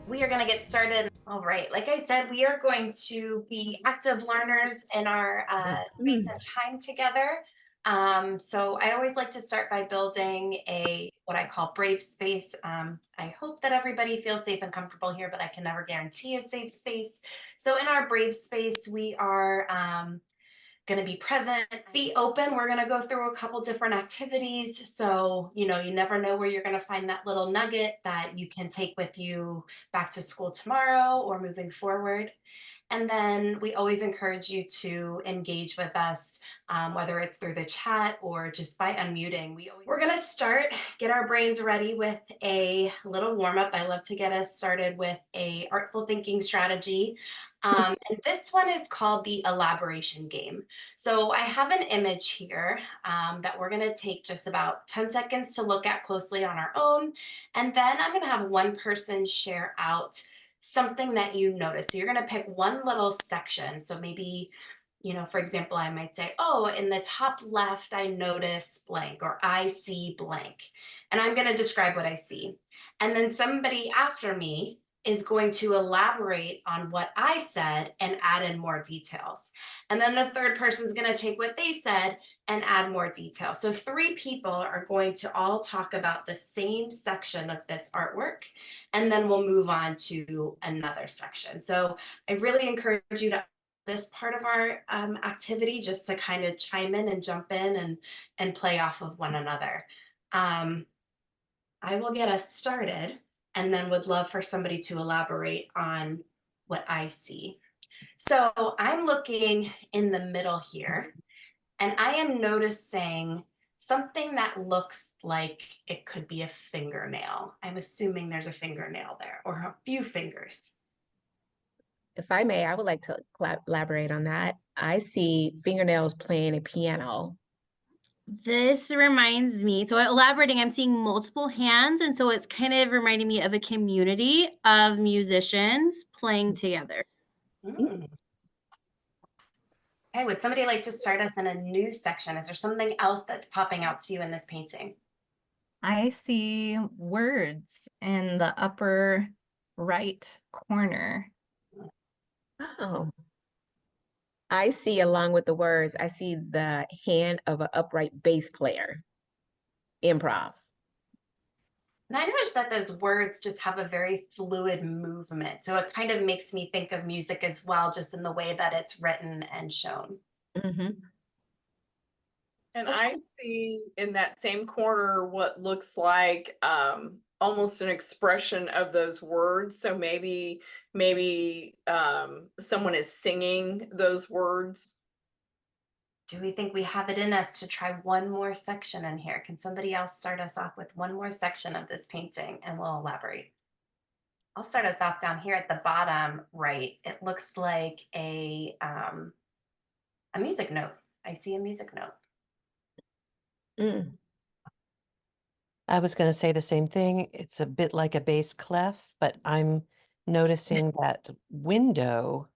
We are going to get started. All right. Like I said, we are going to be active learners in our space Mhm. and time together. So I always like to start by building a what I call brave space. I hope that everybody feels safe and comfortable here, but I can never guarantee a safe space. So in our brave space, we are going to be present, be open. We're going to go through a couple different activities. So, you never know where you're going to find that little nugget that you can take with you back to school tomorrow or moving forward. And then we always encourage you to engage with us, whether it's through the chat or just by unmuting. We're going to start, get our brains ready with a little warm up. I love to get us started with a artful thinking strategy. And this one is called the elaboration game. So I have an image here that we're going to take just about 10 seconds to look at closely on our own. And then I'm going to have one person share out something that you notice. So you're going to pick one little section. So maybe, for example, I might say, oh, in the top left, I notice blank or I see blank. And I'm going to describe what I see. And then somebody after me is going to elaborate on what I said and add in more details. And then the third person is going to take what they said and add more detail. So three people are going to all talk about the same section of this artwork, and then we'll move on to another section. So I really encourage you to this part of our activity just to kind of chime in and jump in and play off of one another. Um, I will get us started and then would love for somebody to elaborate on what I see. So I'm looking in the middle here and I am noticing something that looks like it could be a fingernail. I'm assuming there's a fingernail there or a few fingers. If I may, I would like to elaborate on that. I see fingernails playing a piano. This reminds me, so elaborating, I'm seeing multiple hands, and so it's kind of reminding me of a community of musicians playing together. Mm. Okay, would somebody like to start us in a new section? Is there something else that's popping out to you in this painting? I see words in the upper right corner. Oh, I see along with the words, I see the hand of an upright bass player. Improv. And I noticed that those words just have a very fluid movement. So it kind of makes me think of music as well, just in the way that it's written and shown. Hmm. And I see in that same corner what looks like almost an expression of those words. So maybe someone is singing those words. Do we think we have it in us to try one more section in here? Can somebody else start us off with one more section of this painting and we'll elaborate? I'll start us off down here at the bottom right. It looks like a music note. I see a music note. Mm. I was going to say the same thing. It's a bit like a bass clef, but I'm noticing that window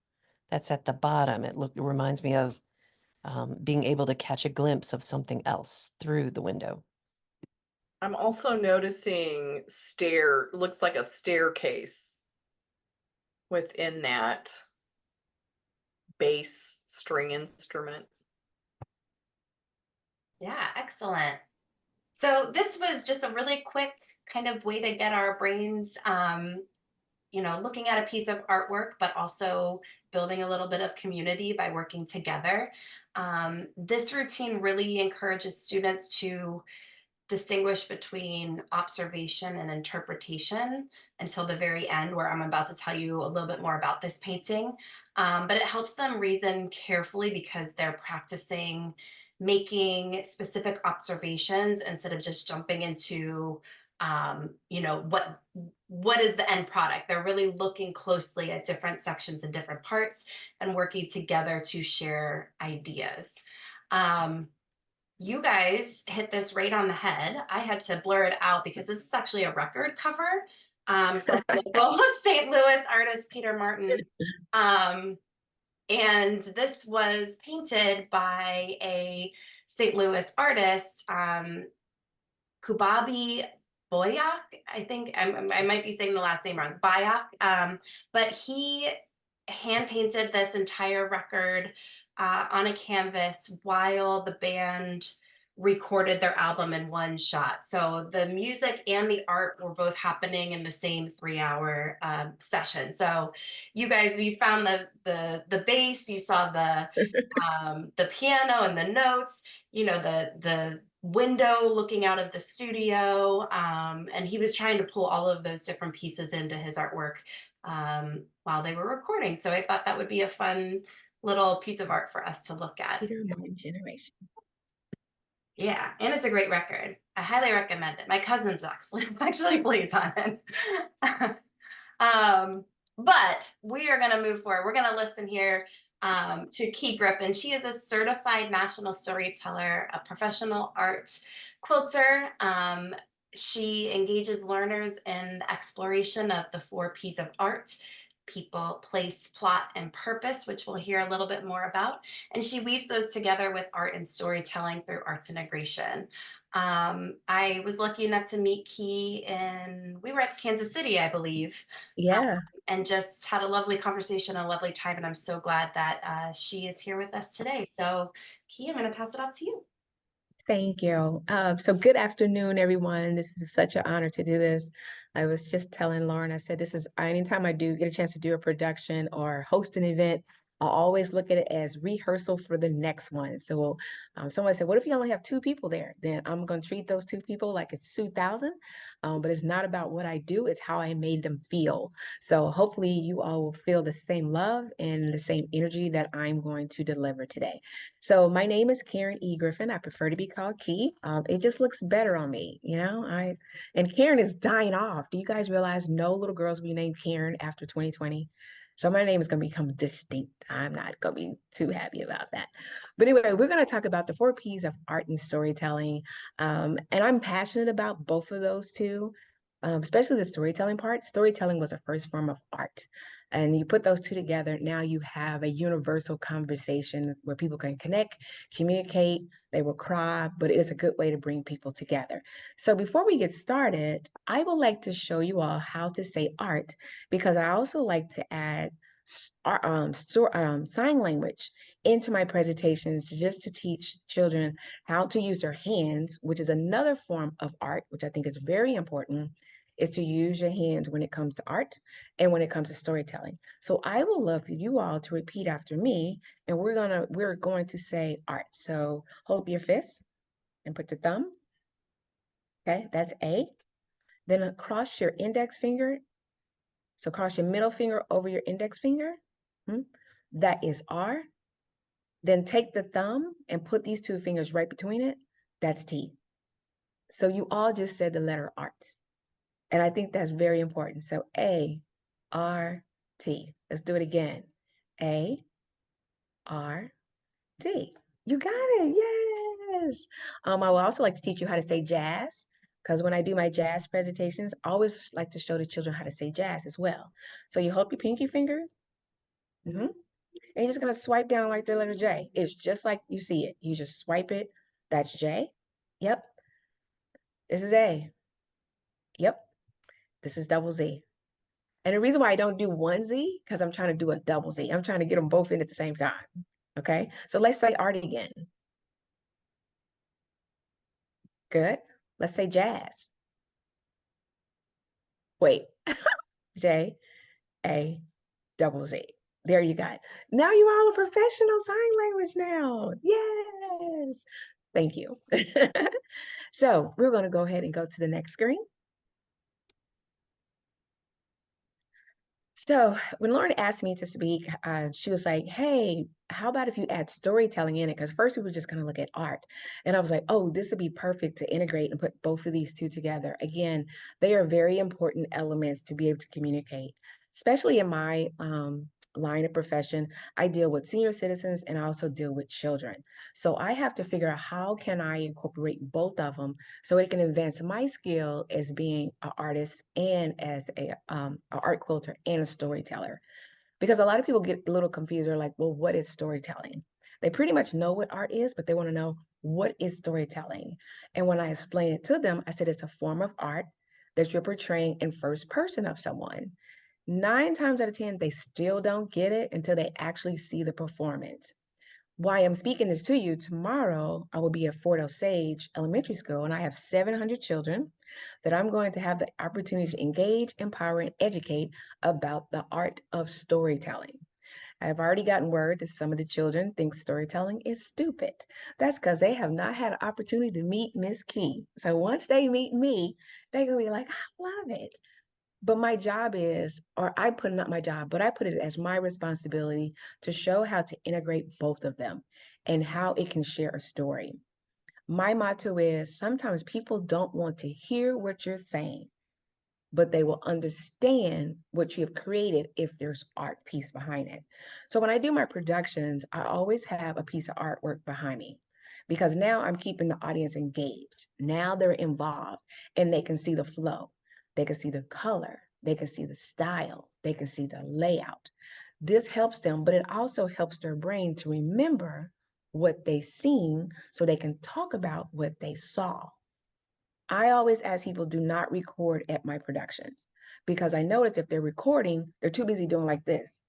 that's at the bottom. It reminds me of being able to catch a glimpse of something else through the window. I'm also noticing looks like a staircase within that bass string instrument. Yeah, excellent. So this was just a really quick kind of way to get our brains, looking at a piece of artwork, but also building a little bit of community by working together. This routine really encourages students to distinguish between observation and interpretation until the very end, where I'm about to tell you a little bit more about this painting. But it helps them reason carefully because they're practicing making specific observations instead of just jumping into what is the end product. They're really looking closely at different sections and different parts and working together to share ideas. um, you guys hit this right on the head. I had to blur it out because this is actually a record cover from local St. Louis artist Peter Martin. Um, and this was painted by a St. Louis artist, Kubabi Boyack, I think I might be saying the last name wrong, Bayak, but he hand painted this entire record on a canvas while the band recorded their album in one shot. So the music and the art were both happening in the same 3-hour session. So you guys, you found the bass, you saw the piano and the notes, you know, the window looking out of the studio, and he was trying to pull all of those different pieces into his artwork while they were recording. So I thought that would be a fun little piece of art for us to look at. Peter Martin generation. Yeah, and it's a great record. I highly recommend it. My cousin's actually plays on it. But we are going to move forward. We're going to listen here to Key Griffin. She is a certified national storyteller, a professional art quilter. She engages learners in the exploration of the 4 P's of art: people, place, plot, and purpose, which we'll hear a little bit more about. And she weaves those together with art and storytelling through arts integration. I was lucky enough to meet Key we were at Kansas City, I believe. Yeah. And just had a lovely conversation, a lovely time. And I'm so glad that she is here with us today. So Key, I'm going to pass it off to you. Thank you. So good afternoon, everyone. This is such an honor to do this. I was just telling Lauren, I said, this is anytime I do get a chance to do a production or host an event, I always look at it as rehearsal for the next one. So someone said, what if you only have 2 people there? Then I'm going to treat those 2 people like it's 2,000. But it's not about what I do, it's how I made them feel. So hopefully you all will feel the same love and the same energy that I'm going to deliver today. So my name is Karen E. Griffin. I prefer to be called Key. It just looks better on me, you know. And Karen is dying off. Do you guys realize no little girls will be named Karen after 2020? So my name is going to become distinct. I'm not going to be too happy about that. But anyway, we're going to talk about the 4 P's of art and storytelling. And I'm passionate about both of those two, especially the storytelling part. Storytelling was the first form of art. And you put those 2 together, now you have a universal conversation where people can connect, communicate, they will cry, but it is a good way to bring people together. So before we get started, I would like to show you all how to say art, because I also like to add sign language into my presentations just to teach children how to use their hands, which is another form of art, which I think is very important, is to use your hands when it comes to art and when it comes to storytelling. So I would love for you all to repeat after me, and we're going to say art. So hold up your fist and put the thumb. Okay, that's A. Then cross your index finger. So cross your middle finger over your index finger. That is R. Then take the thumb and put these 2 fingers right between it. That's T. So you all just said the letter art. And I think that's very important. So A, R, T. Let's do it again. A, R, T. You got it. Yes. I would also like to teach you how to say jazz, because when I do my jazz presentations, I always like to show the children how to say jazz as well. So you hold your pinky finger. And you're just going to swipe down like the letter J. It's just like you see it. You just swipe it. That's J. Yep. This is A. Yep. This is double Z. And the reason why I don't do one Z, because I'm trying to do a double Z. I'm trying to get them both in at the same time. Okay, so let's say art again. Good. Let's say jazz. Wait, J, A, double Z. There you got it. Now you're all a professional sign language now. Yes. Thank you. So we're going to go ahead and go to the next screen. So when Lauren asked me to speak, she was like, hey, how about if you add storytelling in it? Because first we were just going to look at art. And I was like, oh, this would be perfect to integrate and put both of these 2 together. Again, they are very important elements to be able to communicate, especially in my line of profession. I deal with senior citizens and I also deal with children. So I have to figure out how can I incorporate both of them so it can advance my skill as being an artist and as a art quilter and a storyteller. Because a lot of people get a little confused. They're like, well, what is storytelling? They pretty much know what art is, but they want to know what is storytelling. And when I explain it to them, I said it's a form of art that you're portraying in first person of someone. 9 times out of 10, they still don't get it until they actually see the performance. Why I'm speaking this to you, tomorrow I will be at Fort Osage Elementary School, and I have 700 children that I'm going to have the opportunity to engage, empower, and educate about the art of storytelling. I've already gotten word that some of the children think storytelling is stupid. That's because they have not had an opportunity to meet Miss Key. So once they meet me, they're going to be like, I love it. But my job is, or I put not my job, but I put it as my responsibility to show how to integrate both of them and how it can share a story. My motto is sometimes people don't want to hear what you're saying, but they will understand what you have created if there's art piece behind it. So when I do my productions, I always have a piece of artwork behind me because now I'm keeping the audience engaged. Now they're involved and they can see the flow. They can see the color. They can see the style. They can see the layout. This helps them, but it also helps their brain to remember what they seen so they can talk about what they saw. I always ask people do not record at my productions because I notice if they're recording, they're too busy doing like this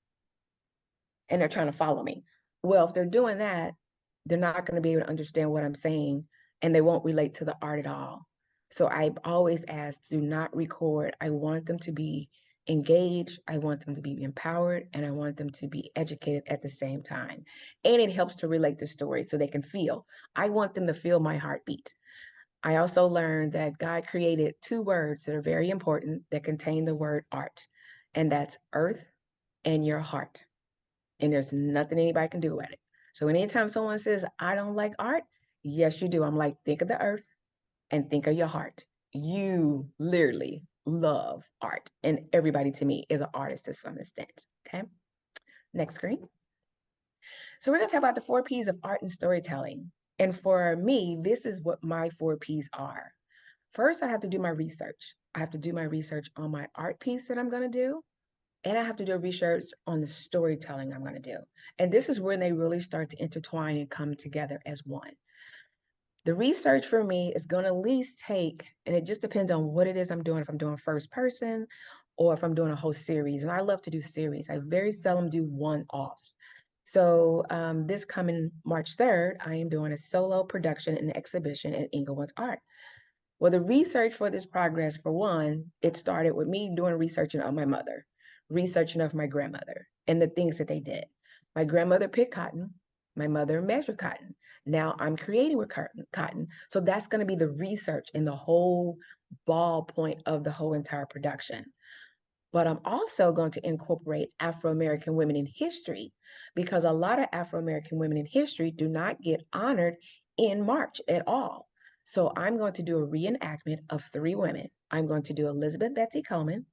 and they're trying to follow me. Well, if they're doing that, they're not going to be able to understand what I'm saying and they won't relate to the art at all. So I always ask, do not record. I want them to be engaged. I want them to be empowered and I want them to be educated at the same time. And it helps to relate the story so they can feel. I want them to feel my heartbeat. I also learned that God created 2 words that are very important that contain the word art, and that's earth and your heart. And there's nothing anybody can do about it. So anytime someone says, I don't like art, yes, you do. I'm like, think of the earth and think of your heart. You literally love art. And everybody to me is an artist to some extent. Okay. Next screen. So we're going to talk about the 4 P's of art and storytelling. And for me, this is what my 4 P's are. First, I have to do my research. I have to do my research on my art piece that I'm going to do. And I have to do research on the storytelling I'm going to do. And this is when they really start to intertwine and come together as one. The research for me is going to at least take, and it just depends on what it is I'm doing, if I'm doing first person or if I'm doing a whole series. And I love to do series. I very seldom do one-offs. So this coming March 3rd, I am doing a solo production and exhibition at Inglewood's Art. Well, the research for this progress, for one, it started with me doing researching on my mother, researching of my grandmother and the things that they did. My grandmother picked cotton, my mother measured cotton. Now I'm creating with cotton. So that's going to be the research and the whole ballpoint of the whole entire production. But I'm also going to incorporate Afro-American women in history because a lot of Afro-American women in history do not get honored in March at all. So I'm going to do a reenactment of 3 women. I'm going to do Elizabeth Betsy Coleman,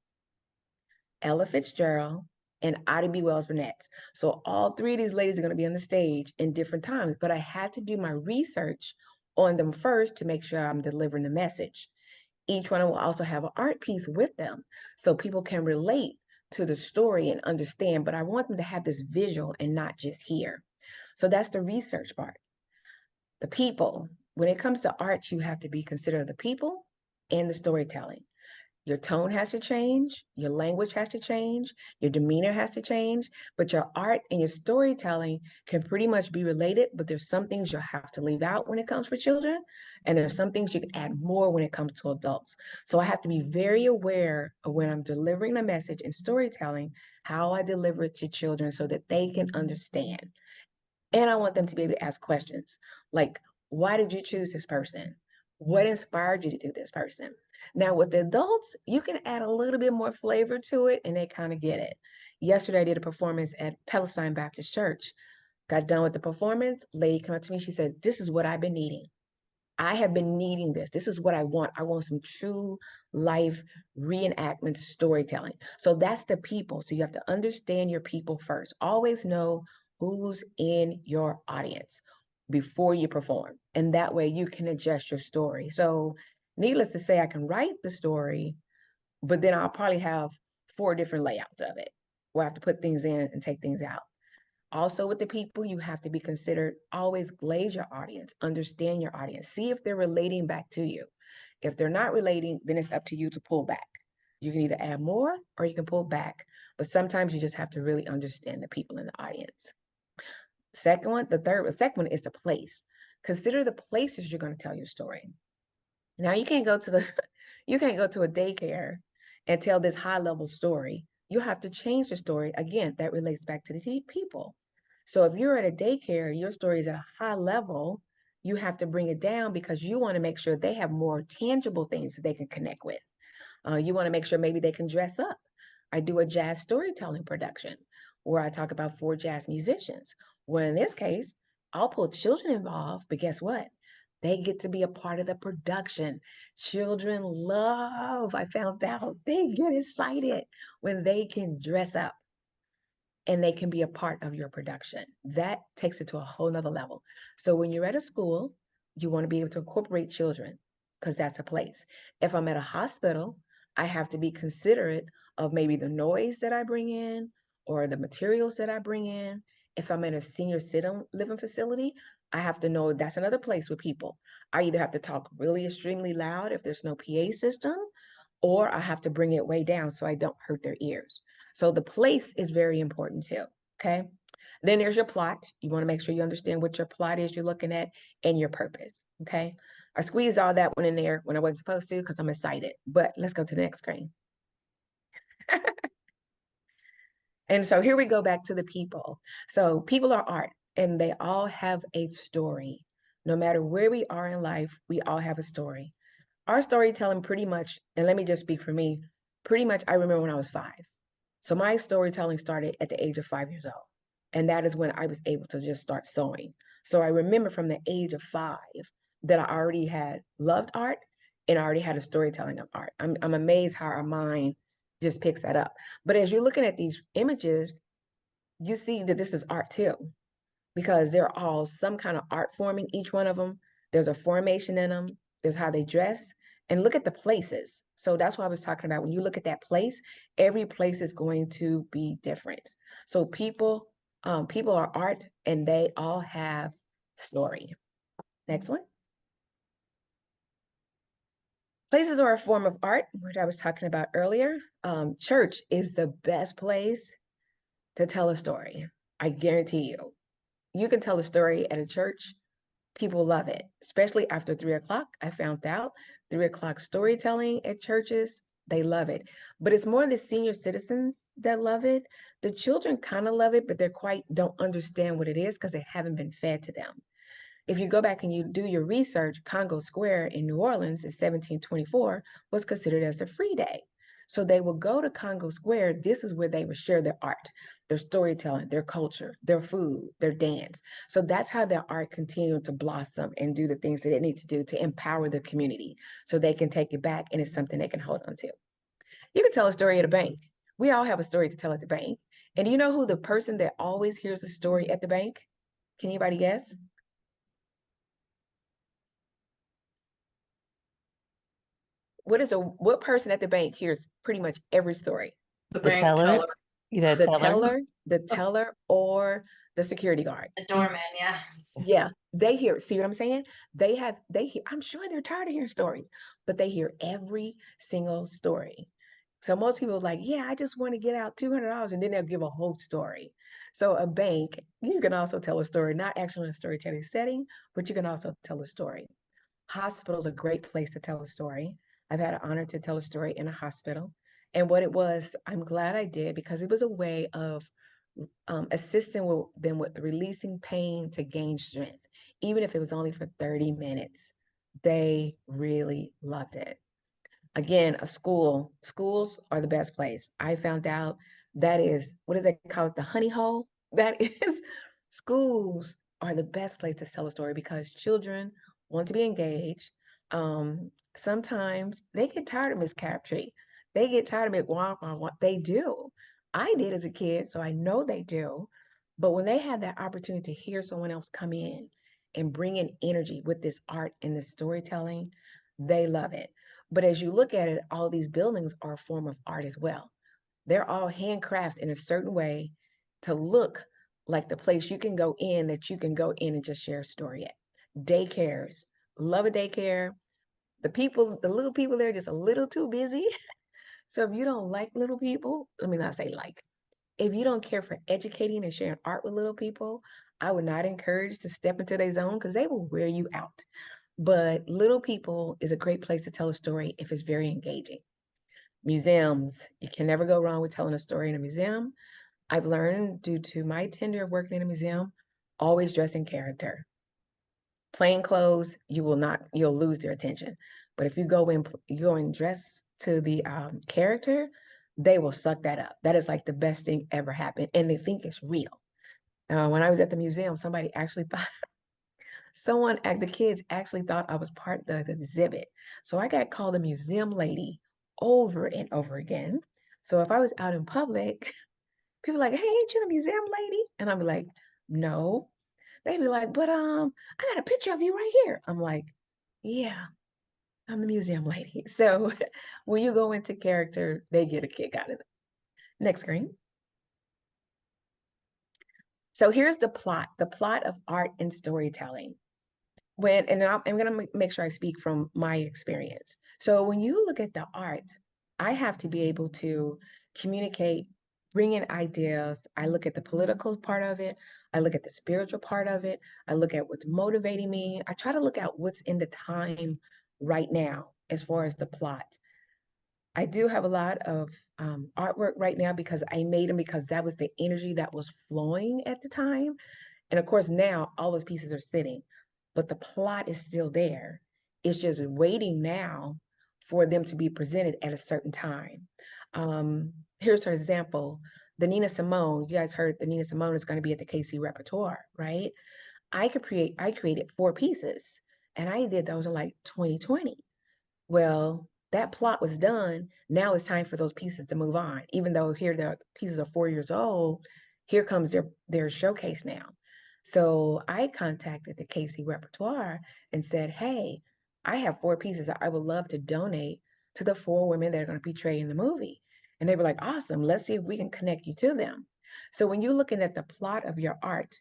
Ella Fitzgerald, and Ida B. Wells Burnett. So all 3 of these ladies are going to be on the stage in different times, but I had to do my research on them first to make sure I'm delivering the message. Each one will also have an art piece with them so people can relate to the story and understand, but I want them to have this visual and not just hear. So that's the research part. The people, when it comes to art, you have to be considerate of the people and the storytelling. Your tone has to change, your language has to change, your demeanor has to change, but your art and your storytelling can pretty much be related, but there's some things you'll have to leave out when it comes for children, and there's some things you can add more when it comes to adults. So I have to be very aware of when I'm delivering a message in storytelling, how I deliver it to children so that they can understand. And I want them to be able to ask questions like, why did you choose this person? What inspired you to do this person? Now with the adults, you can add a little bit more flavor to it and they kind of get it. Yesterday I did a performance at Palestine Baptist Church. Got done with the performance, lady came up to me, she said, this is what I've been needing. I have been needing this. This is what I want. I want some true life reenactment storytelling. So that's the people. So you have to understand your people first. Always know who's in your audience before you perform. And that way you can adjust your story. So needless to say, I can write the story, but then I'll probably have 4 different layouts of it where I have to put things in and take things out. Also with the people, you have to be considered, always glaze your audience, understand your audience, see if they're relating back to you. If they're not relating, then it's up to you to pull back. You can either add more or you can pull back, but sometimes you just have to really understand the people in the audience. Second one, the second one is the place. Consider the places you're going to tell your story. Now you can't go to the you can't go to a daycare and tell this high level story. You have to change the story. Again, that relates back to the people. So if you're at a daycare, your story is at a high level, you have to bring it down because you want to make sure they have more tangible things that they can connect with. You want to make sure maybe they can dress up. I do a jazz storytelling production where I talk about 4 jazz musicians. Well, in this case, I'll pull children involved, but guess what? They get to be a part of the production. Children love, I found out, they get excited when they can dress up and they can be a part of your production. That takes it to a whole nother level. So when you're at a school, you want to be able to incorporate children because that's a place. If I'm at a hospital, I have to be considerate of maybe the noise that I bring in or the materials that I bring in. If I'm in a senior living facility, I have to know that's another place with people. I either have to talk really extremely loud if there's no PA system, or I have to bring it way down so I don't hurt their ears. So the place is very important too, okay? Then there's your plot. You want to make sure you understand what your plot is you're looking at and your purpose, okay? I squeezed all that one in there when I wasn't supposed to because I'm excited, but let's go to the next screen. And so here we go back to the people. So people are art and they all have a story. No matter where we are in life, we all have a story. Our storytelling pretty much, and let me just speak for me, pretty much I remember when I was 5. So my storytelling started at the age of 5 years old. And that is when I was able to just start sewing. So I remember from the age of 5 that I already had loved art and I already had a storytelling of art. I'm amazed how our mind just picks that up. But as you're looking at these images, you see that this is art too, because they're all some kind of art form in each one of them. There's a formation in them. There's how they dress. And look at the places. So that's what I was talking about. When you look at that place, every place is going to be different. So people are art and they all have story. Next one. Places are a form of art, which I was talking about earlier. Church is the best place to tell a story. I guarantee you. You can tell a story at a church. People love it, especially after 3 o'clock. I found out 3 o'clock storytelling at churches, they love it. But it's more the senior citizens that love it. The children kind of love it, but don't understand what it is because they haven't been fed to them. If you go back and you do your research, Congo Square in New Orleans in 1724 was considered as the free day. So they would go to Congo Square. This is where they would share their art, their storytelling, their culture, their food, their dance. So that's how their art continued to blossom and do the things that it needs to do to empower the community so they can take it back and it's something they can hold on to. You can tell a story at a bank. We all have a story to tell at the bank. And do you know who the person that always hears a story at the bank? Can anybody guess? What person at the bank hears pretty much every story? The The bank teller? teller. The The teller, or the security guard. The doorman, yeah. Yeah, they hear. See what I'm saying? I'm sure they're tired of hearing stories, but they hear every single story. So most people are like, yeah, I just want to get out $200, and then they'll give a whole story. So a bank, you can also tell a story, not actually in a storytelling setting, but you can also tell a story. Hospital's a great place to tell a story. I've had an honor to tell a story in a hospital. And what it was, I'm glad I did because it was a way of assisting them with releasing pain to gain strength, even if it was only for 30 minutes. They really loved it. Again, schools are the best place. I found out that is, what is it called? The honey hole? That is, schools are the best place to tell a story because children want to be engaged. Sometimes they get tired of Miss Crabtree. They get tired of it. What they do. I did as a kid, so I know they do. But when they have that opportunity to hear someone else come in and bring in energy with this art and this storytelling, they love it. But as you look at it, all these buildings are a form of art as well. They're all handcrafted in a certain way to look like the place you can go in and just share a story at. Daycares, love a daycare. The little people there are just a little too busy. So if you don't like little people, let me not say like, if you don't care for educating and sharing art with little people, I would not encourage to step into their zone because they will wear you out. But little people is a great place to tell a story if it's very engaging. Museums, you can never go wrong with telling a story in a museum. I've learned due to my tenure of working in a museum, always dress in character. Plain clothes, you'll lose their attention. But if you go and dress to the character, they will suck that up. That is like the best thing ever happened, and they think it's real. When I was at the museum, somebody actually thought the kids actually thought I was part of the exhibit. So I got called a museum lady over and over again. So if I was out in public, people like, hey, ain't you the museum lady? And I'd be like, no. They'd be like, but I got a picture of you right here. I'm like, yeah, I'm the museum lady. So when you go into character, they get a kick out of it. Next screen. So here's the plot of art and storytelling. I'm going to make sure I speak from my experience. So when you look at the art, I have to be able to communicate, bring in ideas. I look at the political part of it. I look at the spiritual part of it. I look at what's motivating me. I try to look at what's in the time right now as far as the plot. I do have a lot of artwork right now because I made them because that was the energy that was flowing at the time. And of course, now all those pieces are sitting, but the plot is still there. It's just waiting now for them to be presented at a certain time. Here's an example. The Nina Simone, you guys heard the Nina Simone is going to be at the KC Repertoire, right? I created 4 pieces and I did those in like 2020. Well, that plot was done. Now it's time for those pieces to move on. Even though here the pieces are 4 years old, here comes their showcase now. So I contacted the KC Repertoire and said, hey, I have 4 pieces I would love to donate to the 4 women that are going to portray in the movie. And they were like, awesome, let's see if we can connect you to them. So when you're looking at the plot of your art,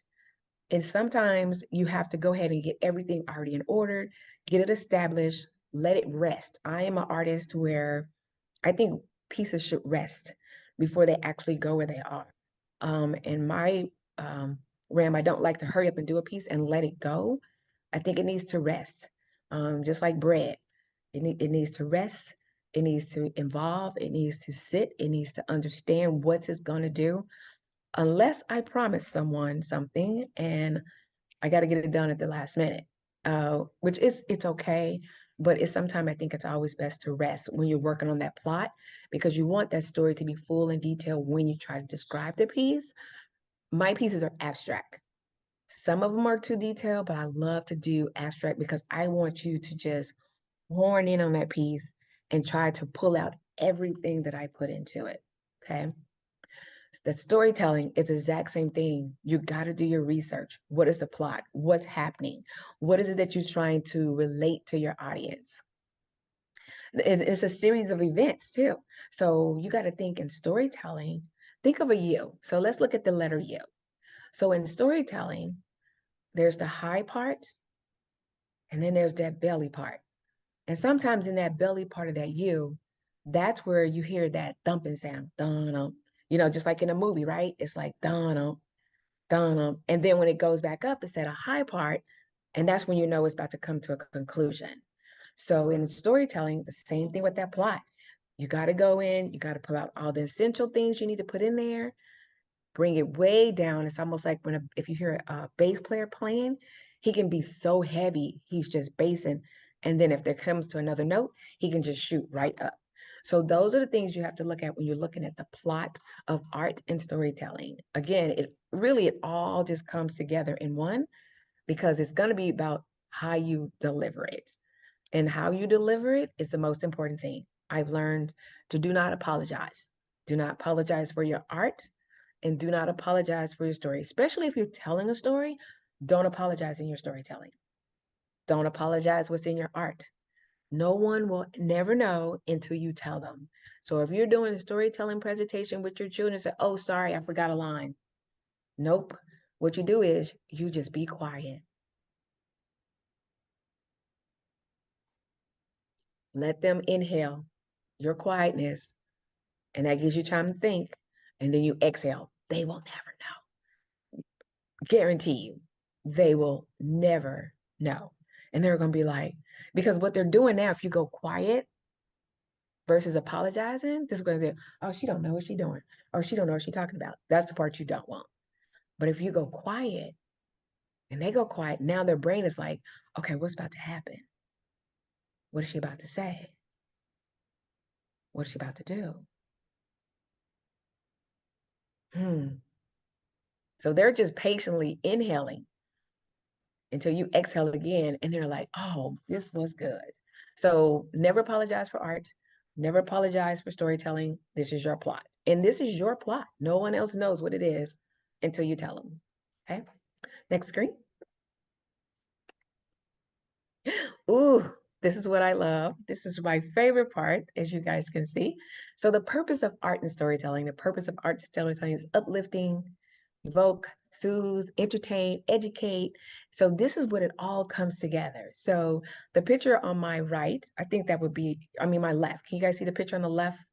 and sometimes you have to go ahead and get everything already in order, get it established, let it rest. I am an artist where I think pieces should rest before they actually go where they are. In my realm, I don't like to hurry up and do a piece and let it go. I think it needs to rest, just like bread. It needs to rest. It needs to evolve. It needs to sit. It needs to understand what it's going to do. Unless I promise someone something and I got to get it done at the last minute, which it's okay. But sometimes I think it's always best to rest when you're working on that plot because you want that story to be full in detail when you try to describe the piece. My pieces are abstract. Some of them are too detailed, but I love to do abstract because I want you to just horn in on that piece and try to pull out everything that I put into it. Okay. The storytelling is the exact same thing. You got to do your research. What is the plot? What's happening? What is it that you're trying to relate to your audience? It's a series of events too. So you got to think in storytelling, think of a U. So let's look at the letter U. So in storytelling, there's the high part, and then there's that belly part. And sometimes in that belly part of that U, that's where you hear that thumping sound, dun, just like in a movie, right? It's like dun, dun, and then when it goes back up, it's at a high part, and that's when you know it's about to come to a conclusion. So in storytelling, the same thing with that plot. You got to go in, you got to pull out all the essential things you need to put in there, bring it way down. It's almost like if you hear a bass player playing, he can be so heavy, he's just bassing. And then if there comes to another note, he can just shoot right up. So those are the things you have to look at when you're looking at the plot of art and storytelling. Again, it all just comes together in one because it's going to be about how you deliver it. And how you deliver it is the most important thing. I've learned to do not apologize. Do not apologize for your art and do not apologize for your story. Especially if you're telling a story, don't apologize in your storytelling. Don't apologize what's in your art. No one will never know until you tell them. So if you're doing a storytelling presentation with your children and say, oh, sorry, I forgot a line. Nope. What you do is you just be quiet. Let them inhale your quietness, and that gives you time to think. And then you exhale. They will never know. Guarantee you, they will never know. And they're going to be like, because what they're doing now, if you go quiet versus apologizing, this is going to be, oh, she don't know what she's doing, or she don't know what she's talking about. That's the part you don't want. But if you go quiet and they go quiet, now their brain is like, okay, what's about to happen? What is she about to say? What is she about to do? So they're just patiently inhaling until you exhale again, and they're like, oh, this was good. So never apologize for art. Never apologize for storytelling. This is your plot. And this is your plot. No one else knows what it is until you tell them. Okay. Next screen. Ooh, this is what I love. This is my favorite part, as you guys can see. So the purpose of art and storytelling, the purpose of art and storytelling is uplifting, evoke, soothe, entertain, educate. So this is what it all comes together. So the picture on my right, I think that would be, my left. Can you guys see the picture on the left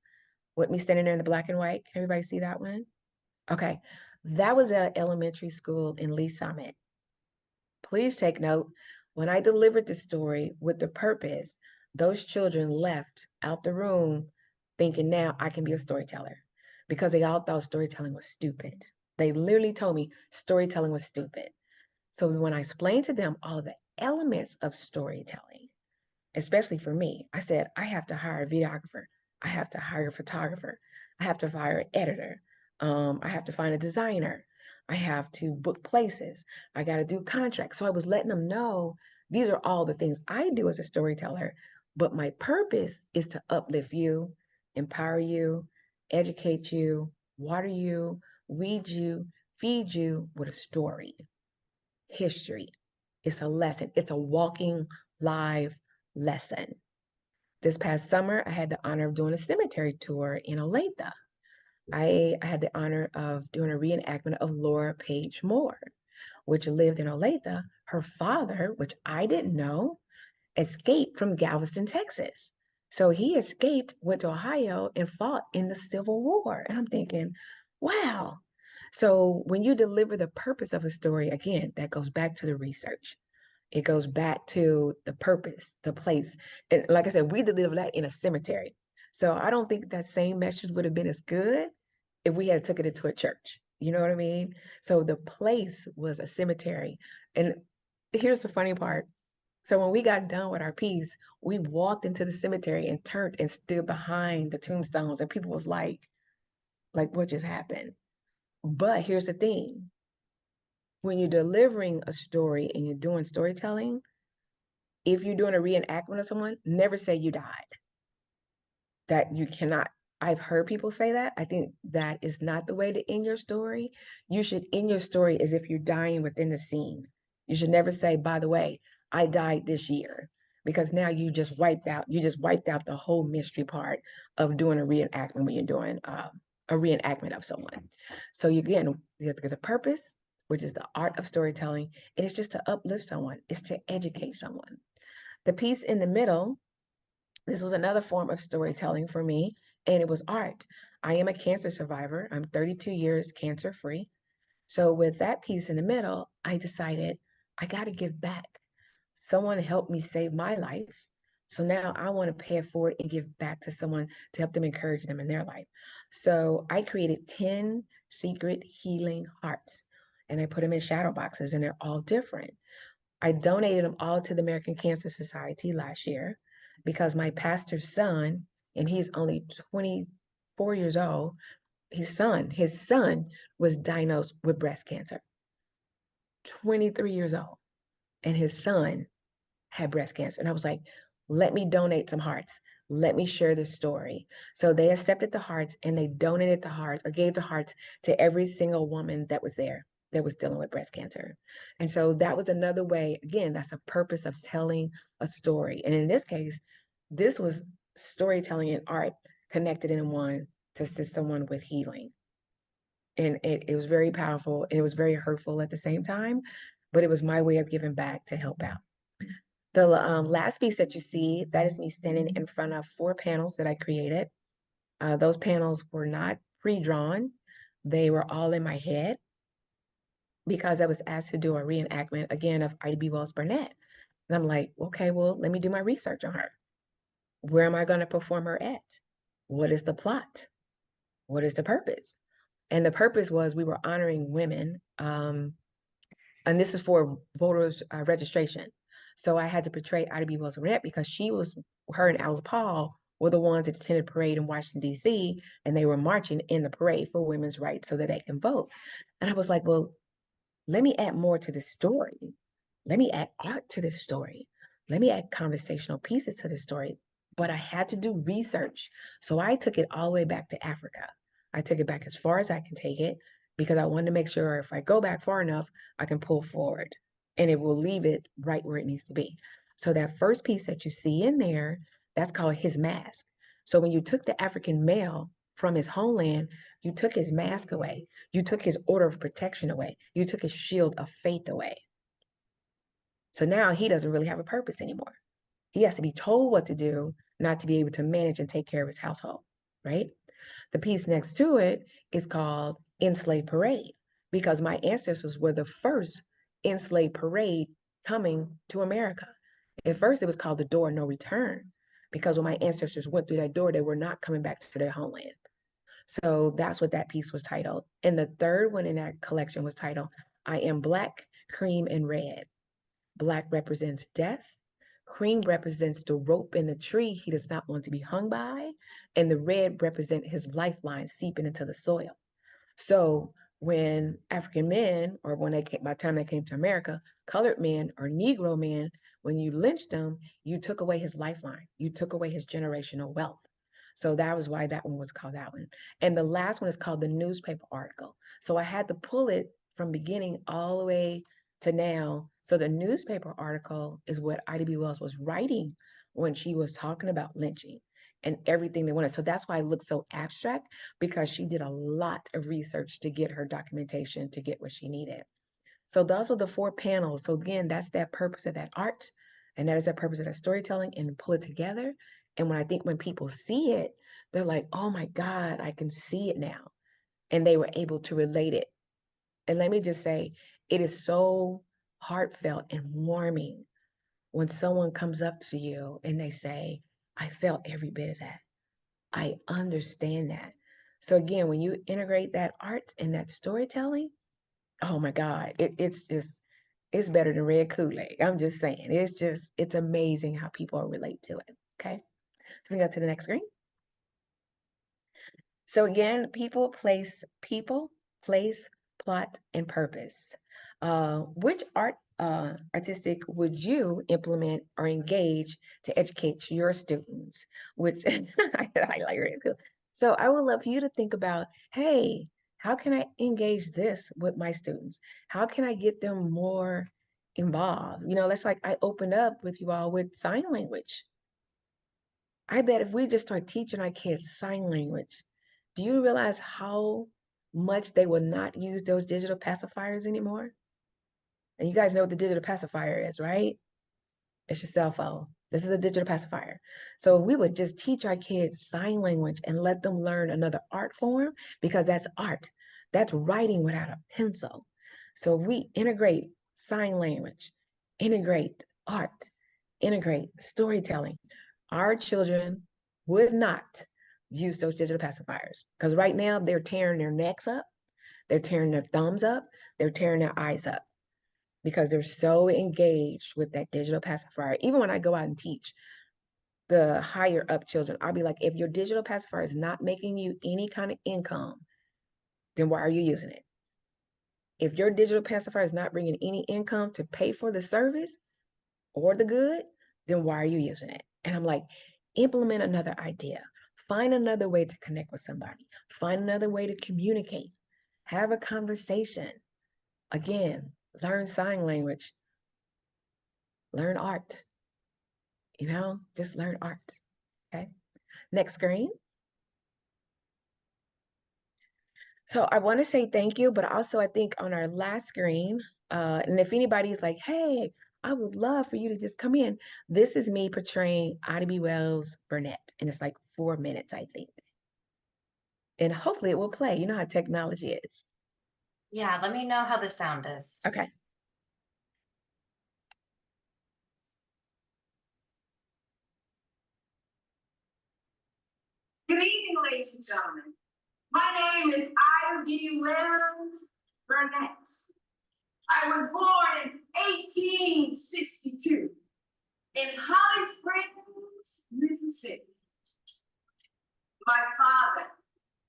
with me standing there in the black and white? Can everybody see that one? Okay. That was at elementary school in Lee Summit. Please take note, when I delivered the story with the purpose, those children left out the room thinking now I can be a storyteller, because they all thought storytelling was stupid. They literally told me storytelling was stupid. So when I explained to them all the elements of storytelling, especially for me, I said, I have to hire a videographer. I have to hire a photographer. I have to hire an editor. I have to find a designer. I have to book places. I got to do contracts. So I was letting them know these are all the things I do as a storyteller, but my purpose is to uplift you, empower you, educate you, water you, weed you, feed you with a story, history. It's a lesson. It's a walking live lesson. This past summer, I had the honor of doing a cemetery tour in Olathe. I had the honor of doing a reenactment of Laura Page Moore, which lived in Olathe. Her father, which I didn't know, escaped from Galveston, Texas. So he escaped, went to Ohio, and fought in the Civil War. And I'm thinking, wow. So when you deliver the purpose of a story, again, that goes back to the research. It goes back to the purpose, the place. And like I said, we deliver that in a cemetery. So I don't think that same message would have been as good if we had took it into a church. You know what I mean? So the place was a cemetery. And here's the funny part. So when we got done with our piece, we walked into the cemetery and turned and stood behind the tombstones, and people was like, what just happened? But here's the thing. When you're delivering a story and you're doing storytelling, if you're doing a reenactment of someone, never say you died. That you cannot. I've heard people say that. I think that is not the way to end your story. You should end your story as if you're dying within the scene. You should never say, by the way, I died this year, because now you just wiped out the whole mystery part of doing a reenactment when you're doing a reenactment of someone. So you have to get the purpose, which is the art of storytelling, and it's just to uplift someone. It's to educate someone. The piece in the middle, this was another form of storytelling for me, and it was art. I am a cancer survivor. I'm 32 years cancer-free. So with that piece in the middle, I decided I got to give back. Someone helped me save my life. So now I want to pay it forward and give back to someone to help them, encourage them in their life. So I created 10 secret healing hearts, and I put them in shadow boxes, and they're all different. I donated them all to the American Cancer Society last year because my pastor's son, and he's only 24 years old, his son was diagnosed with breast cancer. 23 years old, and his son had breast cancer. And I was like, let me donate some hearts. Let me share this story. So they accepted the hearts, and they donated the hearts, or gave the hearts, to every single woman that was there that was dealing with breast cancer. And so that was another way, again, that's a purpose of telling a story. And in this case, this was storytelling and art connected in one to assist someone with healing. And it was very powerful. And it was very hurtful at the same time, but it was my way of giving back to help out. The last piece that you see, that is me standing in front of 4 panels that I created. Those panels were not pre-drawn. They were all in my head because I was asked to do a reenactment again of Ida B. Wells Burnett. And I'm like, okay, well, let me do my research on her. Where am I going to perform her at? What is the plot? What is the purpose? And the purpose was we were honoring women. And this is for voters registration. So I had to portray Ida B. Wells Burnett because her and Alice Paul were the ones that attended a parade in Washington, D.C., and they were marching in the parade for women's rights so that they can vote. And I was like, well, let me add more to this story. Let me add art to this story. Let me add conversational pieces to this story. But I had to do research. So I took it all the way back to Africa. I took it back as far as I can take it because I wanted to make sure if I go back far enough, I can pull forward and it will leave it right where it needs to be. So that first piece that you see in there, that's called his mask. So when you took the African male from his homeland, you took his mask away. You took his order of protection away. You took his shield of faith away. So now he doesn't really have a purpose anymore. He has to be told what to do, not to be able to manage and take care of his household, right? The piece next to it is called Enslaved Parade, because my ancestors were the first enslaved parade coming to America. At first, it was called the Door of No Return, because when my ancestors went through that door, they were not coming back to their homeland. So that's what that piece was titled. And the third one in that collection was titled, I Am Black, Cream, and Red. Black represents death. Cream represents the rope in the tree he does not want to be hung by. And the red represent his lifeline seeping into the soil. So when African men, or when by the time they came to America, colored men or Negro men, when you lynched them, you took away his lifeline. You took away his generational wealth. So that was why that one was called that one. And the last one is called the newspaper article. So I had to pull it from beginning all the way to now. So the newspaper article is what Ida B. Wells was writing when she was talking about lynching and everything they wanted. So that's why it looks so abstract, because she did a lot of research to get her documentation to get what she needed. So those were the 4 panels. So again, that's that purpose of that art, and that is that purpose of that storytelling, and pull it together. And when people see it, they're like, oh my God, I can see it now. And they were able to relate it. And let me just say, it is so heartfelt and warming when someone comes up to you and they say, I felt every bit of that. I understand that. So again, when you integrate that art and that storytelling, oh my God, it's better than red Kool-Aid. I'm just saying, it's amazing how people relate to it. Okay, let me go to the next screen. So again, people, place, plot, and purpose. Which artistic would you implement or engage to educate your students? Which I like it. So I would love you to think about, hey, how can I engage this with my students? How can I get them more involved? That's like I opened up with you all with sign language. I bet if we just start teaching our kids sign language, do you realize how much they will not use those digital pacifiers anymore? And you guys know what the digital pacifier is, right? It's your cell phone. This is a digital pacifier. So we would just teach our kids sign language and let them learn another art form, because that's art. That's writing without a pencil. So we integrate sign language, integrate art, integrate storytelling. Our children would not use those digital pacifiers, because right now they're tearing their necks up, they're tearing their thumbs up, they're tearing their eyes up, because they're so engaged with that digital pacifier. Even when I go out and teach the higher up children, I'll be like, if your digital pacifier is not making you any kind of income, then why are you using it? If your digital pacifier is not bringing any income to pay for the service or the good, then why are you using it? And I'm like, implement another idea. Find another way to connect with somebody. Find another way to communicate. Have a conversation. Again, learn sign language. Learn art. Just learn art. Okay. Next screen. So I want to say thank you, but also I think on our last screen, and if anybody's like, hey, I would love for you to just come in. This is me portraying Ida B. Wells Burnett, and it's like 4 minutes, I think. And hopefully it will play. You know how technology is. Yeah, let me know how the sound is. Okay. Good evening, ladies and gentlemen. My name is Ida B. Wells Burnett. I was born in 1862 in Holly Springs, Mississippi. My father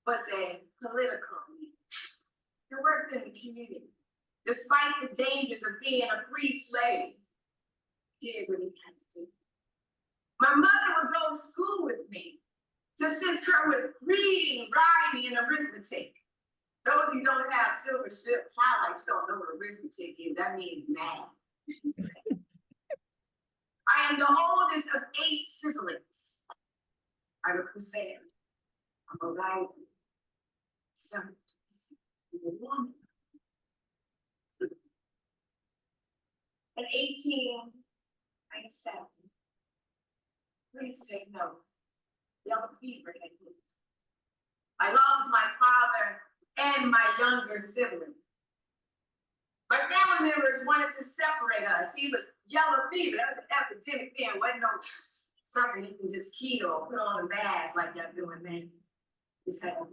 was a political leader. He worked in the community. Despite the dangers of being a free slave, he did what he had to do. My mother would go to school with me to assist her with reading, writing, and arithmetic. Those who don't have silver strip highlights don't know what arithmetic is. That means math. I am the oldest of 8 siblings. I'm a crusader. I'm a writer. Scientist. I'm a woman. In 1897, please take note. Yellow fever had hit. I lost my father and my younger sibling. My family members wanted to separate us. He was yellow fever. That was an epidemic then. Wasn't no something you can just kill, put on a mask like y'all doing now. Just had a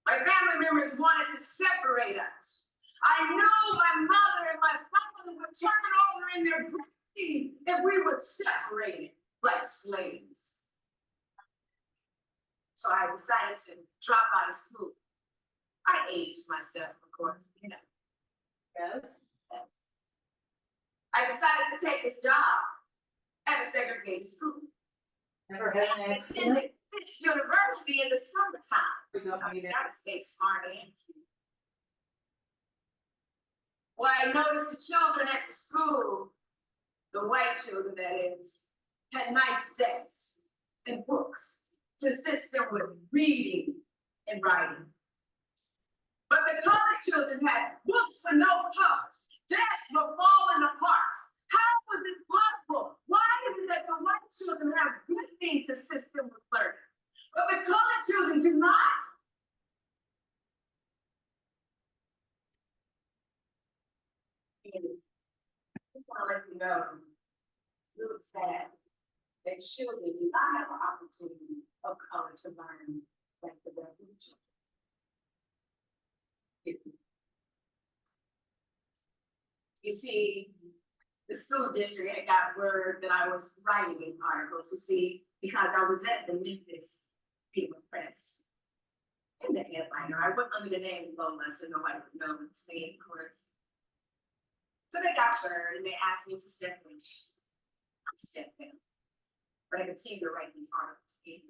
My family members wanted to separate us. I knew my mother and my father would turn it over in their grave if we were separated like slaves. So I decided to drop out of school. I aged myself, of course, you know. Yes. I decided to take this job at a segregated school. Never had an I attended Fisk University in the summertime. I mean, I stayed smart and cute. Well, I noticed the children at the school, the white children that is, had nice desks and books to assist them with reading and writing. But the colored children had books for no covers. Desks were falling apart. How was this possible? Why is it that the white children have good things to assist them with learning, but the colored children do not? I want to let you know, really sad that children do not have an opportunity of color to learn like the rest of the children. You see, the school district had got word that I was writing these articles, you see, because I was at the Memphis People Press. In the headliner, I went under the name Lola, so nobody would know it's me, of course. So they got word and they asked me to step in. I stepped in. But I continue to write these articles in.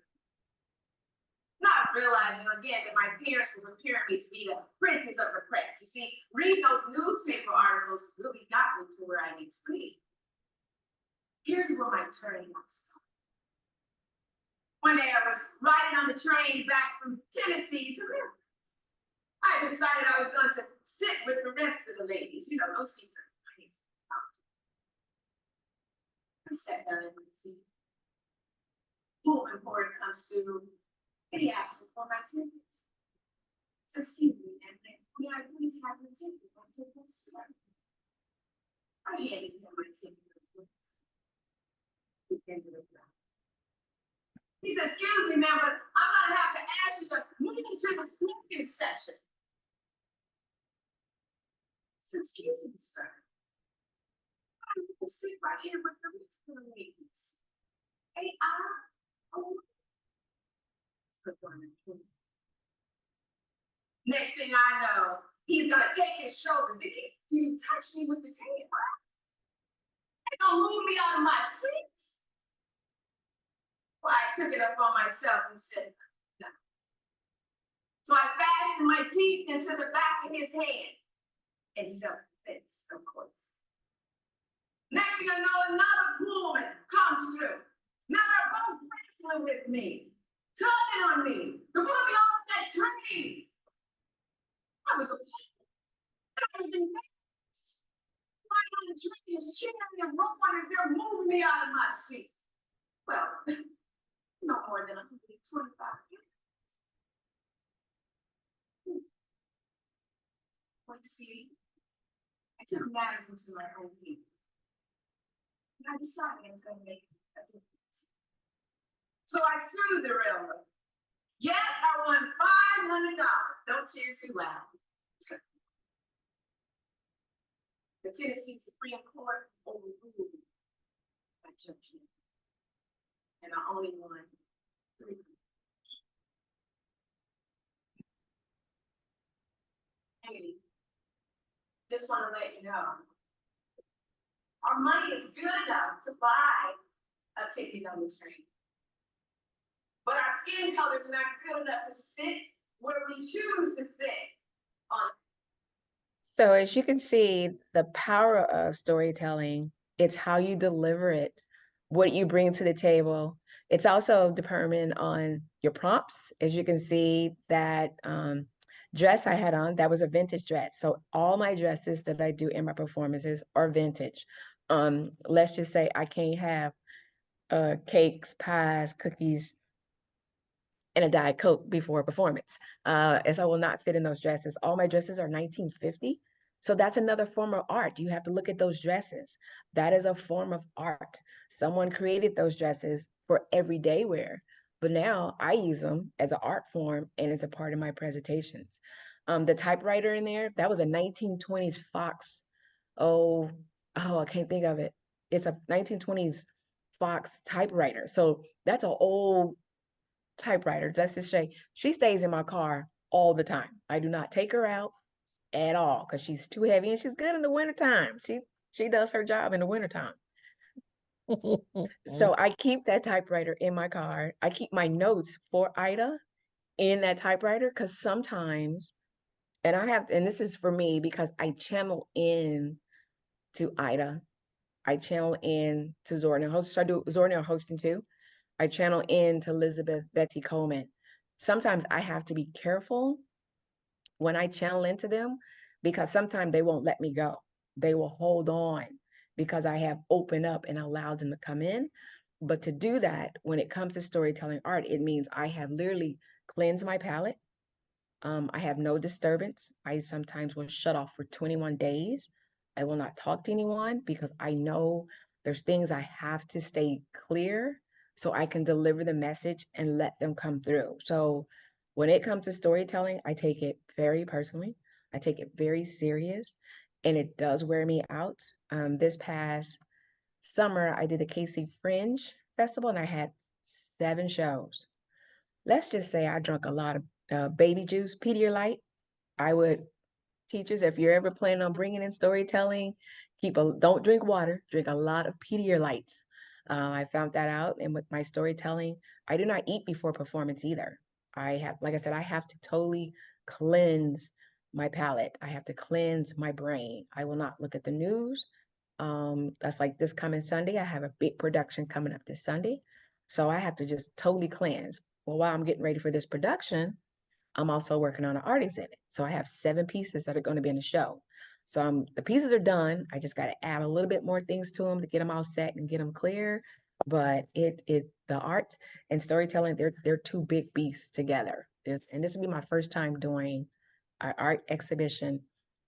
Not realizing again that my parents were preparing me to be the princess of the press. You see, read those newspaper articles really got me to where I need to be. Here's where my turning point started. One day I was riding on the train back from Tennessee to Memphis. I decided I was going to sit with the rest of the ladies. You know, those seats are nice. I sat down in my seat. Pullman porter comes through. And he asked me for my ticket. I said, excuse me, and may I please have your ticket? I said, yes, sir. I handed him my ticket. He said, excuse me, ma'am, but I'm gonna have to ask you to move to the smoking session. I said, excuse me, sir. I'm gonna sit right here with the rest of the ladies. Hey, next thing I know, he's gonna take his shoulder. Did he touch me with his hand? They're gonna move me out of my seat. Well, I took it up on myself and said, no. So I fastened my teeth into the back of his hand in self-defense, of course. Next thing I know, another woman comes through. Now they're both wrestling with me, tugging on me, to put me off that train. I was in bed. dream is cheering and robots, they're moving me out of my seat. Well, no more than 125 years. Well, you see, I took matters into my own hands. And I decided I was going to make a difference. So I sued the railroad. Yes, I won $500. Don't cheer too loud. The Tennessee Supreme Court overruled my judgment. And I only won 3. Hey, just want to let you know, our money is good enough to buy a ticket on the train. But our skin color is not good enough to sit where we choose to sit on. So as you can see, the power of storytelling, it's how you deliver it, what you bring to the table. It's also determined on your prompts. As you can see, that dress I had on, that was a vintage dress. So all my dresses that I do in my performances are vintage. Let's just say I can't have cakes, pies, cookies, and a Diet Coke before a performance, as I will not fit in those dresses. All my dresses are 1950. So that's another form of art. You have to look at those dresses. That is a form of art. Someone created those dresses for everyday wear, but now I use them as an art form and as a part of my presentations. The typewriter in there, that was a 1920s Fox. I can't think of it. It's a 1920s Fox typewriter. So that's an old typewriter. Let's just say she stays in my car all the time. I do not take her out at all because she's too heavy, and she's good in the wintertime. She does her job in the wintertime. So I keep that typewriter in my car. I keep my notes for Ida in that typewriter because sometimes, and this is for me because I channel in to Ida. I channel in to Zorna. So I do Zorna hosting too. I channel in to Elizabeth Betsy Coleman. Sometimes I have to be careful when I channel into them because sometimes they won't let me go. They will hold on because I have opened up and allowed them to come in. But to do that, when it comes to storytelling art, it means I have literally cleansed my palette. I have no disturbance. I sometimes will shut off for 21 days. I will not talk to anyone because I know there's things I have to stay clear so I can deliver the message and let them come through. So when it comes to storytelling, I take it very personally. I take it very serious, and it does wear me out. This past summer, I did the KC Fringe Festival, and I had 7 shows. Let's just say I drank a lot of baby juice, Pedialyte. I would, teachers, if you're ever planning on bringing in storytelling, don't drink water, drink a lot of Pedialyte. I found that out, and with my storytelling, I do not eat before performance either. Like I said, I have to totally cleanse my palate. I have to cleanse my brain. I will not look at the news. That's like this coming Sunday. I have a big production coming up this Sunday. So I have to just totally cleanse. Well, while I'm getting ready for this production, I'm also working on an art exhibit. So I have 7 pieces that are going to be in the show. So the pieces are done. I just got to add a little bit more things to them to get them all set and get them clear. But the art and storytelling, they're 2 big beasts together. And this will be my first time doing an art exhibition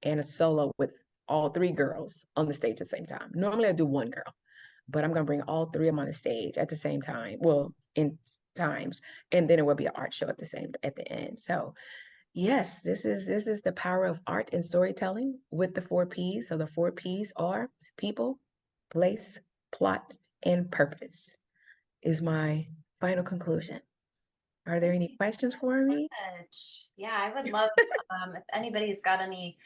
and a solo with all 3 girls on the stage at the same time. Normally I do 1 girl, but I'm going to bring all 3 of them on the stage at the same time. Well, in times, and then it will be an art show at the end. So yes, this is the power of art and storytelling with the 4 P's. So the 4 P's are people, place, plot, and purpose is my final conclusion. Are there any questions for me? Yeah, I would love if anybody's got any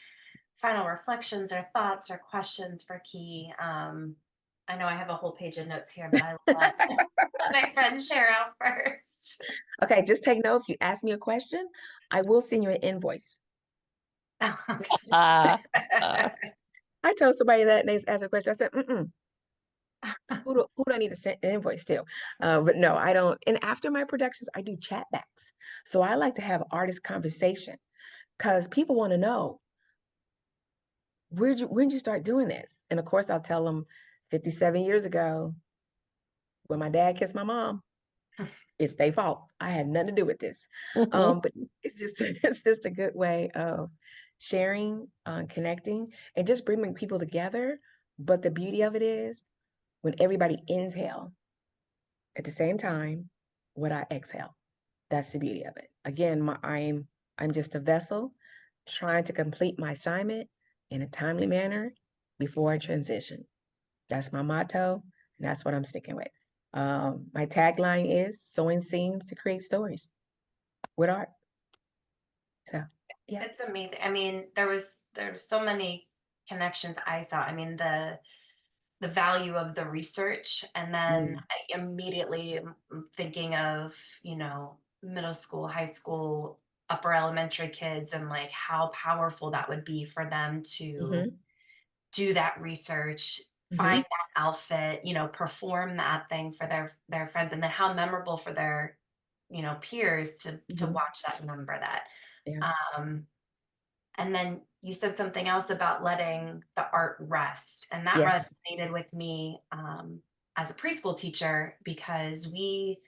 final reflections or thoughts or questions for Key. I know I have a whole page of notes here, but I will let my friend share out first. Okay, just take note. If you ask me a question, I will send you an invoice. I told somebody that and they asked a question. I said, who do I need to send an invoice to? But no, I don't. And after my productions, I do chat backs. So I like to have artist conversation because people want to know, when did you start doing this? And of course, I'll tell them 57 years ago, when my dad kissed my mom, it's their fault. I had nothing to do with this. But it's just it's just a good way of sharing, connecting, and just bringing people together. But the beauty of it is when everybody inhale at the same time, what I exhale. That's the beauty of it. Again, I'm just a vessel trying to complete my assignment in a timely manner before I transition. That's my motto, and that's what I'm sticking with. My tagline is sowing seeds to create stories with art. So, yeah. It's amazing. I mean, there's so many connections I saw. I mean, the value of the research, and then I immediately am thinking of, middle school, high school, upper elementary kids, and like how powerful that would be for them to do that research, find that outfit, perform that thing for their friends, and then how memorable for their, peers to watch that and remember that. Yeah. And then you said something else about letting the art rest, and that Yes. resonated with me as a preschool teacher, because we,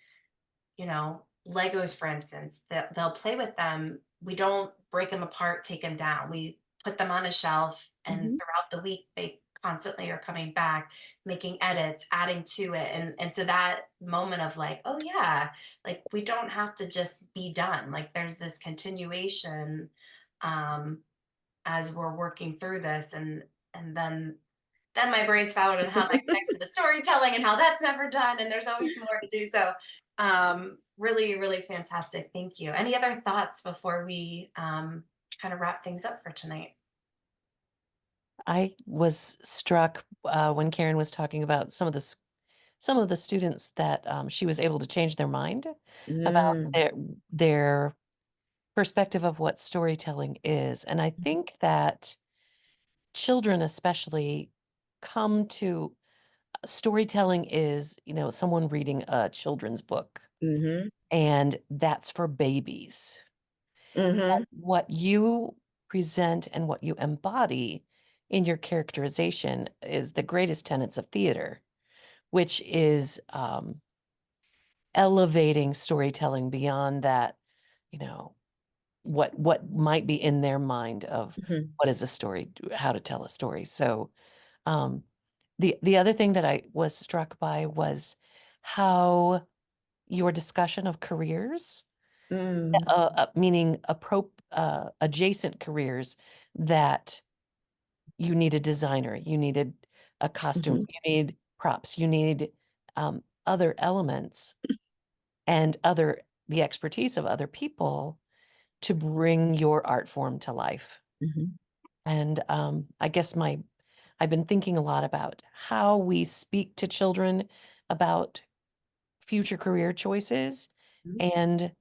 Legos, for instance, they'll play with them. We don't break them apart, take them down. We put them on a shelf, and throughout the week, they constantly are coming back, making edits, adding to it. And so that moment of like, oh yeah, like we don't have to just be done. Like there's this continuation as we're working through this, and then my brain's followed and how that connects to the storytelling and how that's never done, and there's always more to do. So really, really fantastic. Thank you. Any other thoughts before we kind of wrap things up for tonight? I was struck when Karen was talking about some of the students that she was able to change their mind about their perspective of what storytelling is. And I think that children especially come to storytelling is, someone reading a children's book, and that's for babies. What you present and what you embody in your characterization is the greatest tenets of theater, which is elevating storytelling beyond that, what might be in their mind of what is a story, how to tell a story. So the other thing that I was struck by was how your discussion of careers, meaning adjacent careers, that you need a designer, you needed a costume, you need props, you need other elements and the expertise of other people to bring your art form to life. And I guess I've been thinking a lot about how we speak to children about future career choices and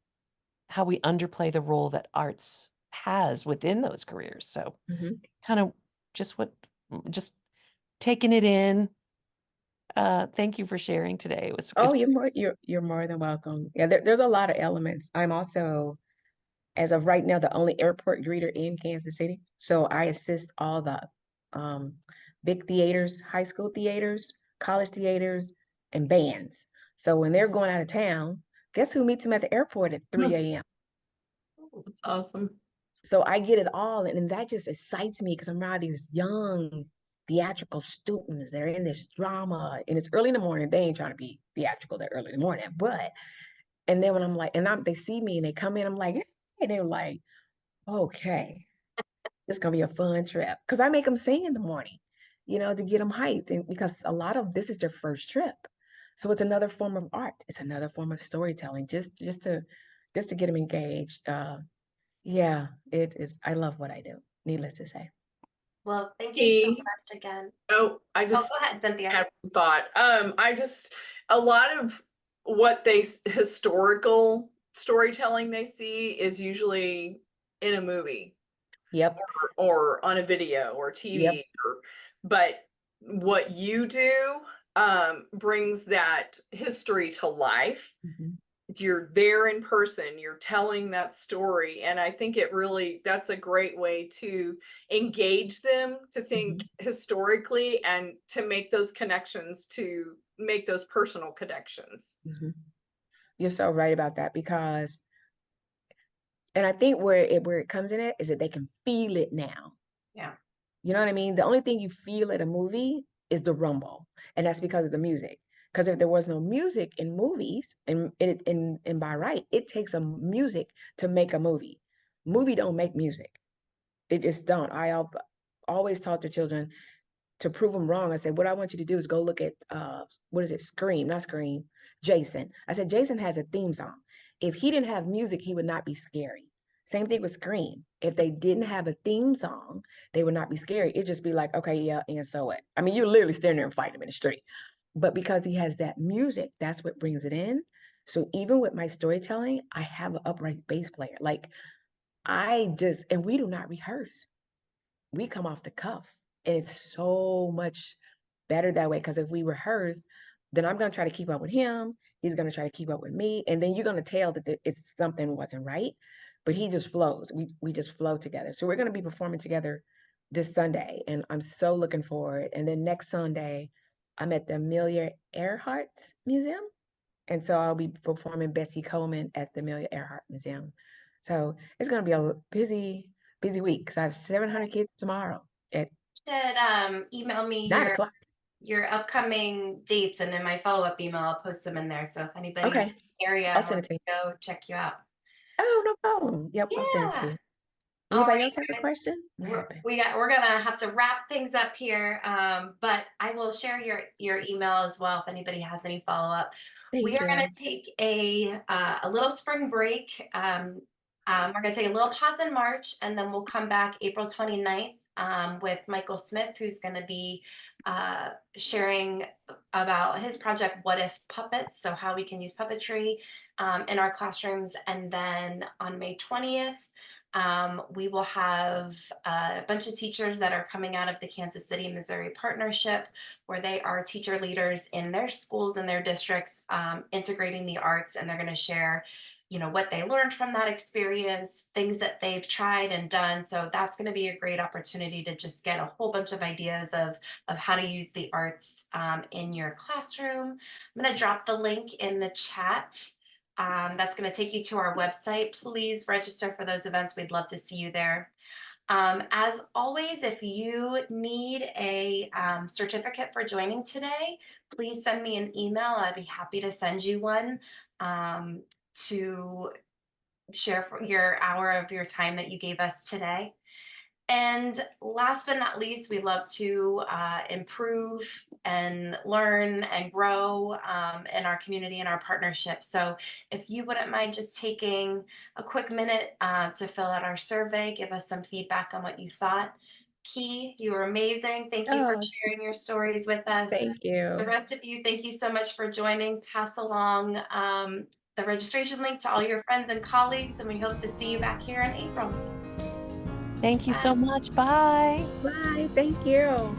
how we underplay the role that arts has within those careers. So kind of just taking it in. Thank you for sharing today. It was Oh, you're more than welcome. Yeah, there's a lot of elements. I'm also, as of right now, the only airport greeter in Kansas City. So I assist all the big theaters, high school theaters, college theaters, and bands. So when they're going out of town, guess who meets them at the airport at 3 a.m.? That's awesome. So I get it all, and that just excites me because I'm around these young theatrical students that are in this drama, and it's early in the morning. They ain't trying to be theatrical that early in the morning, and then when I'm like, they see me and they come in, I'm like, hey, and they're like, okay, it's gonna be a fun trip, because I make them sing in the morning, to get them hyped, and because a lot of this is their first trip, so it's another form of art. It's another form of storytelling, just to get them engaged. Yeah, it is. I love what I do, needless to say. Well, thank you so Hey. much again. Oh, I Oh, just go ahead, Cynthia. had one thought. A lot of what historical storytelling they see is usually in a movie Yep. or on a video or TV, but what you do brings that history to life you're there in person, you're telling that story. And I think that's a great way to engage them, to think historically and to make those connections, to make those personal connections. You're so right about that, because, and I think where it comes in it is that they can feel it now. Yeah. You know what I mean? The only thing you feel at a movie is the rumble, and that's because of the music. Because if there was no music in movies, and by right, it takes a music to make a movie. Movie don't make music. It just don't. Always taught the children, to prove them wrong. I said, what I want you to do is go look at what is it? Scream, not Scream. Jason. I said, Jason has a theme song. If he didn't have music, he would not be scary. Same thing with Scream. If they didn't have a theme song, they would not be scary. It'd just be like, okay, yeah, and so what? I mean, you're literally standing there and fighting him in the street. But because he has that music, that's what brings it in. So even with my storytelling, I have an upright bass player. Like, and we do not rehearse. We come off the cuff. And it's so much better that way, because if we rehearse, then I'm going to try to keep up with him. He's going to try to keep up with me. And then you're going to tell that it's something wasn't right, but he just flows. We just flow together. So we're going to be performing together this Sunday, and I'm so looking forward. And then next Sunday, I'm at the Amelia Earhart Museum. And so I'll be performing Betsy Coleman at the Amelia Earhart Museum. So it's going to be a busy week, because I have 700 kids tomorrow at Should email me 9 o'clock. your upcoming dates, and in my follow-up email, I'll post them in there. So if anybody's Okay. in the area I'll and send wants it to you. to go check you out. Oh, no problem. Yep, I'll send it to Yeah. you. All Anybody right, else have a guys. question? What We're happened? gonna have to wrap things up here, but I will share your email as well if anybody has any follow-up. Thank We are gonna you. take a little spring break. We're gonna take a little pause in March, and then we'll come back April 29th with Michael Smith, who's gonna be sharing about his project, What If Puppets? So how we can use puppetry in our classrooms. And then on May 20th, we will have a bunch of teachers that are coming out of the Kansas City, Missouri partnership, where they are teacher leaders in their schools and their districts, integrating the arts, and they're going to share, what they learned from that experience, things that they've tried and done. So that's going to be a great opportunity to just get a whole bunch of ideas of how to use the arts in your classroom. I'm going to drop the link in the chat. That's going to take you to our website. Please register for those events. We'd love to see you there. As always, if you need a certificate for joining today, please send me an email. I'd be happy to send you one to share for your hour of your time that you gave us today. And last but not least, we love to improve and learn and grow in our community and our partnership. So if you wouldn't mind just taking a quick minute to fill out our survey, give us some feedback on what you thought. Key, you were amazing. Thank you for Oh, sharing your stories with us. thank The you. rest of you, thank you so much for joining. Pass along the registration link to all your friends and colleagues, and we hope to see you back here in April. Thank you so much. Bye. Bye. Thank you.